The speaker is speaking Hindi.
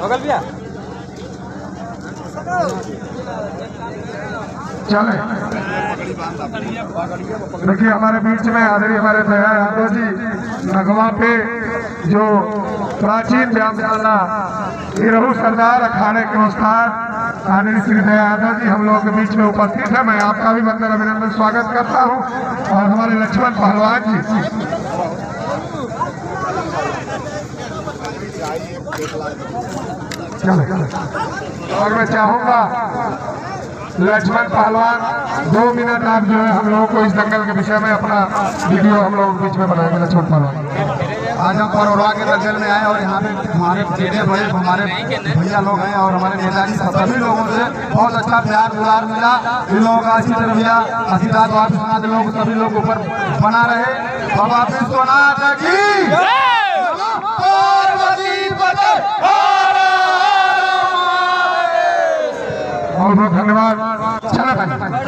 बगल भैया चले। देखिए हमारे बीच में आदरणीय हमारे दया यादव जी नगवा पे जो प्राचीन व्यायामशाला गिरहू सरदार अखाड़े के उस्ताद आदरणीय श्री दया यादव जी हम लोगों के बीच में उपस्थित है। मैं आपका भी वंदन अभिनंदन स्वागत करता हूं। और हमारे लक्ष्मण पहलवान जी और मैं चाहूंगा लक्ष्मण पहलवान 2 मिनट आप जो है हम लोगों को इस दंगल के विषय में अपना वीडियो हम लोगों के बीच में बनाएंगे। लक्ष्मण पहलवान आज हम परौरा के दंगल में आए और यहाँ पे हमारे बेटे बड़े हमारे भैया लोग हैं और हमारे नेताजी सभी लोगों से बहुत अच्छा प्यार दुलार मिला। इन लोगों का अच्छी तरह आशीर्वाद वापस लोग सभी लोग ऊपर बना रहे। बाबा विश्वनाथ की बहुत बहुत धन्यवाद। चलो भाई।